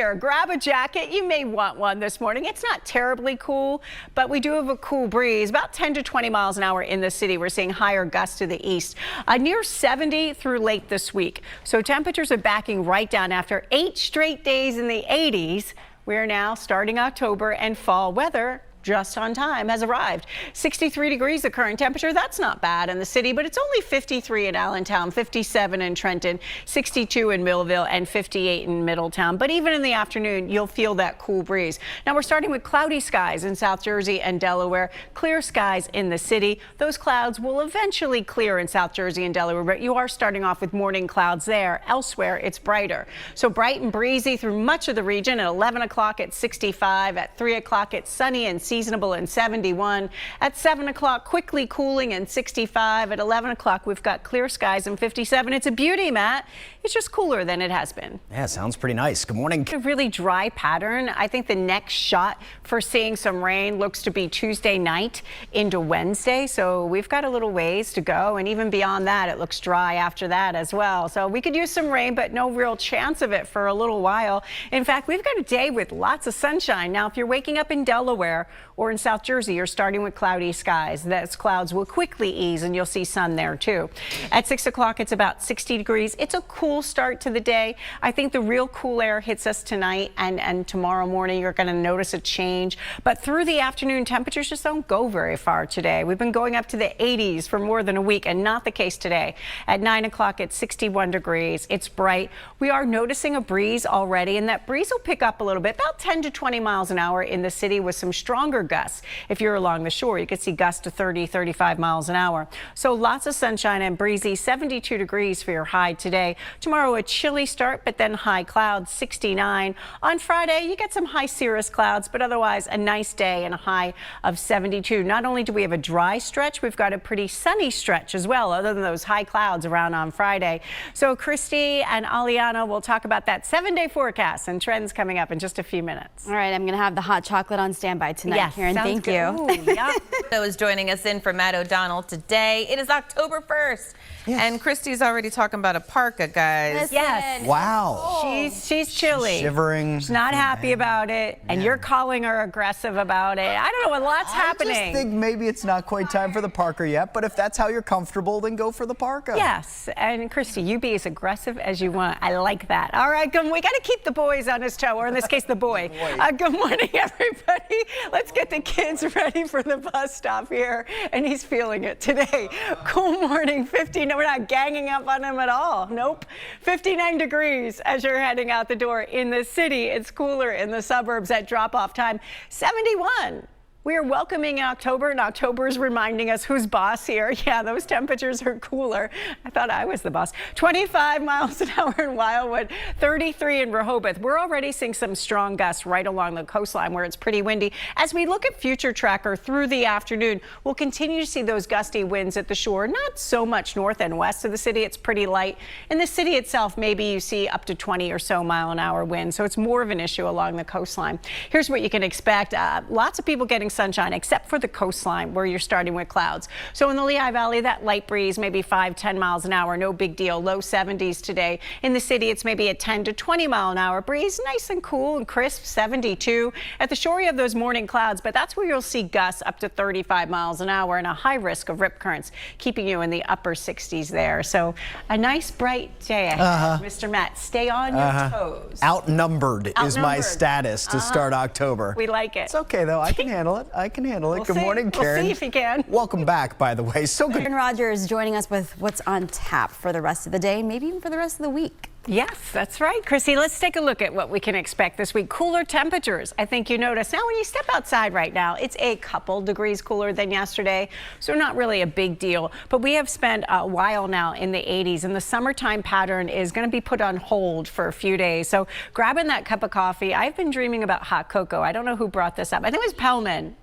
here. Grab a jacket. You may want one this morning. It's not terribly cool, but we do have a cool breeze, about 10 to 20 miles an hour in the city. We're seeing higher gusts to the east, near 70 through late this week. So temperatures are backing right down after 8 straight days in the 80s. We're now starting October, and fall weather just on time has arrived. 63 degrees the current temperature. That's not bad in the city, but it's only 53 in Allentown, 57 in Trenton, 62 in Millville, and 58 in Middletown. But even in the afternoon, you'll feel that cool breeze. Now we're starting with cloudy skies in South Jersey and Delaware, clear skies in the city. Those clouds will eventually clear in South Jersey and Delaware, but you are starting off with morning clouds there. Elsewhere, it's brighter. So bright and breezy through much of the region. At 11 o'clock, it's 65. At 3 o'clock, it's sunny and seasonable and 71. At 7 o'clock, quickly cooling and 65. At 11 o'clock, we've got clear skies and 57. It's a beauty, Matt. It's just cooler than it has been. Yeah, sounds pretty nice. Good morning. A really dry pattern. I think the next shot for seeing some rain looks to be Tuesday night into Wednesday. So we've got a little ways to go. And even beyond that, it looks dry after that as well. So we could use some rain, but no real chance of it for a little while. In fact, we've got a day with lots of sunshine. Now, if you're waking up in Delaware or in South Jersey, you're starting with cloudy skies. Those clouds will quickly ease and you'll see sun there too. At 6 o'clock, it's about 60 degrees. It's a cool start to the day. I think the real cool air hits us tonight, and tomorrow morning you're going to notice a change. But through the afternoon, temperatures just don't go very far today. We've been going up to the 80s for more than a week, and not the case today. At 9 o'clock, it's 61 degrees. It's bright. We are noticing a breeze already, and that breeze will pick up a little bit, about 10 to 20 miles an hour in the city with some stronger gusts. If you're along the shore, you could see gusts to 30, 35 miles an hour. So lots of sunshine and breezy. 72 degrees for your high today. Tomorrow, a chilly start, but then high clouds, 69. On Friday, you get some high cirrus clouds, but otherwise a nice day and a high of 72. Not only do we have a dry stretch, we've got a pretty sunny stretch as well, other than those high clouds around on Friday. So Christy and Aliana will talk about that 7-day forecast and trends coming up in just a few minutes. All right, I'm going to have the hot chocolate on standby tonight, yes, Karen. Thank you. Ooh, yeah. is joining us in for Matt O'Donnell today. It is October 1st. Yes. And Christy's already talking about a parka, guys. Listen. Yes. Wow. Oh. She's chilly. Shivering. She's not happy about it, and you're calling her aggressive about it. I don't know, a lot's happening. I just think maybe it's not quite time for the parka yet, but if that's how you're comfortable, then go for the parka. Yes, and Christy, you be as aggressive as you want. I like that. All right, we got to keep the boys on his toe, or in this case, the boy. Good morning, everybody. Let's get the kids ready for the bus stop here, and he's feeling it today. Cool morning, 50. No, we're not ganging up on him at all. Nope. 59 degrees as you're heading out the door in the city. It's cooler in the suburbs at drop-off time. 71. We are welcoming October, and October is reminding us who's boss here. Yeah, those temperatures are cooler. I thought I was the boss. 25 miles an hour in Wildwood, 33 in Rehoboth. We're already seeing some strong gusts right along the coastline where it's pretty windy. As we look at Future Tracker through the afternoon, we'll continue to see those gusty winds at the shore. Not so much north and west of the city. It's pretty light. In the city itself, maybe you see up to 20 or so mile-an-hour winds, so it's more of an issue along the coastline. Here's what you can expect. Lots of people getting sunshine, except for the coastline where you're starting with clouds. So in the Lehigh Valley, that light breeze, maybe 5-10 miles an hour, no big deal. Low 70s today. In the city, it's maybe a 10 to 20 mile an hour breeze, nice and cool and crisp, 72. At the shore, you have those morning clouds, but that's where you'll see gusts up to 35 miles an hour and a high risk of rip currents, keeping you in the upper 60s there. So a nice bright day ahead. Mr. Matt, stay on your toes. Outnumbered is my status to start October. We like it. It's okay, though. I can handle it. I can handle it. Good morning, Karen. We'll see if you can. Welcome back, by the way. So good. Aaron Rodgers joining us with what's on tap for the rest of the day, maybe even for the rest of the week. Yes, that's right, Chrissy. Let's take a look at what we can expect this week. Cooler temperatures, I think you notice. Now, when you step outside right now, it's a couple degrees cooler than yesterday, so not really a big deal. But we have spent a while now in the 80s, and the summertime pattern is going to be put on hold for a few days. So grabbing that cup of coffee, I've been dreaming about hot cocoa. I don't know who brought this up. I think it was Pellman.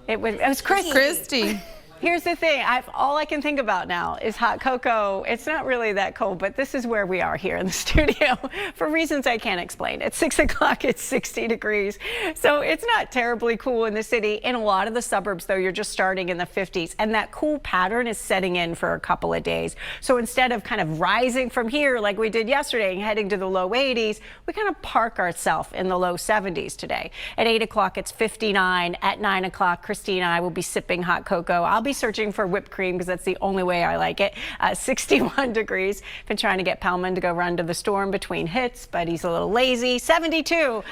It was Christy. Here's the thing. All I can think about now is hot cocoa. It's not really that cold, but this is where we are here in the studio for reasons I can't explain. At 6 o'clock, it's 60 degrees. So it's not terribly cool in the city. In a lot of the suburbs, though, you're just starting in the 50s. And that cool pattern is setting in for a couple of days. So instead of kind of rising from here like we did yesterday and heading to the low 80s, we kind of park ourselves in the low 70s today. At 8 o'clock, it's 59. At 9 o'clock, Christine and I will be sipping hot cocoa. I'll be searching for whipped cream because that's the only way I like it. 61 degrees. Been trying to get Pelman to go run to the storm between hits, but he's a little lazy. 72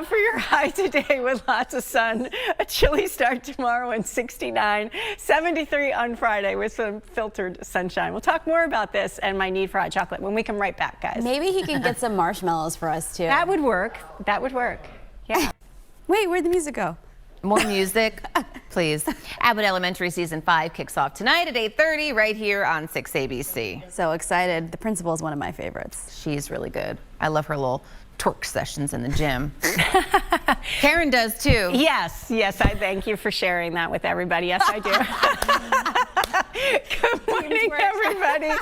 for your high today with lots of sun. A chilly start tomorrow and 69. 73 on Friday with some filtered sunshine. We'll talk more about this and my need for hot chocolate when we come right back, guys. Maybe he can get some marshmallows for us too. That would work. That would work. Yeah. Wait, where'd the music go? More music, please. Abbott Elementary Season 5 kicks off tonight at 8:30 right here on 6 ABC. So excited. The principal is one of my favorites. She's really good. I love her little twerk sessions in the gym. Karen does too. Yes, I thank you for sharing that with everybody. Yes, I do. Good morning, everybody.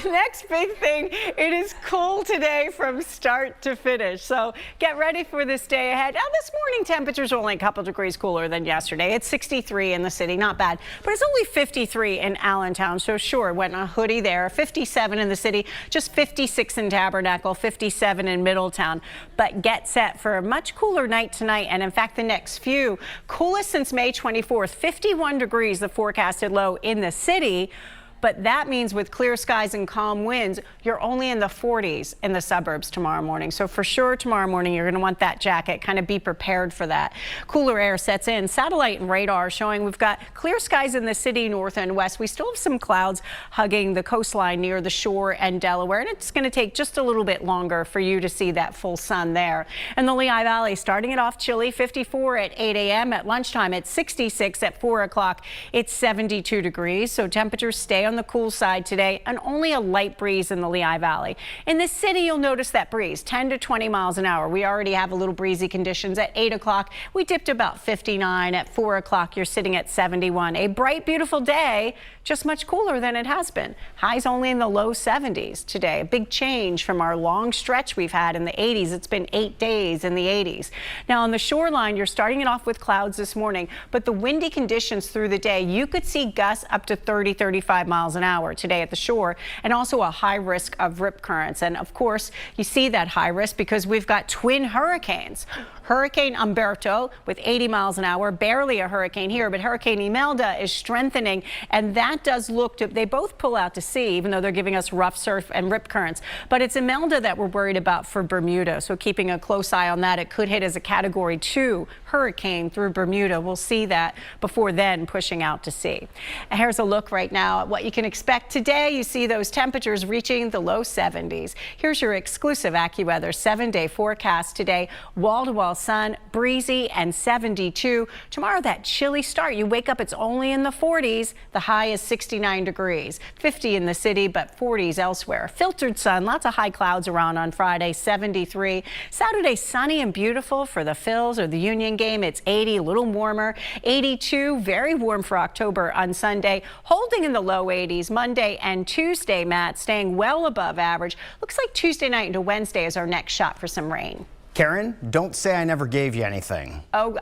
Next big thing, it is cool today from start to finish. So get ready for this day ahead. Now, this morning temperatures are only a couple degrees cooler than yesterday. It's 63 in the city, not bad, but it's only 53 in Allentown. So sure, went in a hoodie there. 57 in the city, just 56 in Tabernacle, 57 in Middletown. But get set for a much cooler night tonight, and in fact, the next few. Coolest since May 24th, 51 degrees, the forecasted low in the city. But that means with clear skies and calm winds, you're only in the 40s in the suburbs tomorrow morning. So for sure tomorrow morning, you're going to want that jacket. Kind of be prepared for that. Cooler air sets in. Satellite and radar showing we've got clear skies in the city, north and west. We still have some clouds hugging the coastline near the shore and Delaware. And it's going to take just a little bit longer for you to see that full sun there. And the Lehigh Valley starting it off chilly, 54 at 8 a.m. At lunchtime, at 66 at 4 o'clock. It's 72 degrees. So temperatures stay on the cool side today, and only a light breeze in the Lehigh Valley. In the city, you'll notice that breeze, 10 to 20 miles an hour. We already have a little breezy conditions. At 8 o'clock, we dipped about 59. At 4 o'clock, you're sitting at 71. A bright, beautiful day, just much cooler than it has been. Highs only in the low 70s today. A big change from our long stretch we've had in the 80s. It's been 8 days in the 80s. Now, on the shoreline, you're starting it off with clouds this morning, but the windy conditions through the day, you could see gusts up to 30, 35 miles an hour today at the shore, and also a high risk of rip currents. And of course, you see that high risk because we've got twin hurricanes. Hurricane Umberto with 80 miles an hour, barely a hurricane here, but Hurricane Imelda is strengthening, and that does look to, they both pull out to sea, even though they're giving us rough surf and rip currents. But it's Imelda that we're worried about for Bermuda, so keeping a close eye on that. It could hit as a Category 2 hurricane through Bermuda. We'll see that before then pushing out to sea. And here's a look right now at what you can expect today. You see those temperatures reaching the low 70s. Here's your exclusive AccuWeather 7-day forecast today. Wall-to-wall sun, breezy, and 72. Tomorrow, that chilly start. You wake up, it's only in the 40s. The high is 69 degrees. 50 in the city, but 40s elsewhere. Filtered sun, lots of high clouds around on Friday, 73. Saturday, sunny and beautiful for the Phils or the Union game. It's 80, a little warmer. 82, very warm for October on Sunday. Holding in the low 80s Monday and Tuesday, Matt, staying well above average. Looks like Tuesday night into Wednesday is our next shot for some rain. Karen, don't say I never gave you anything. Oh,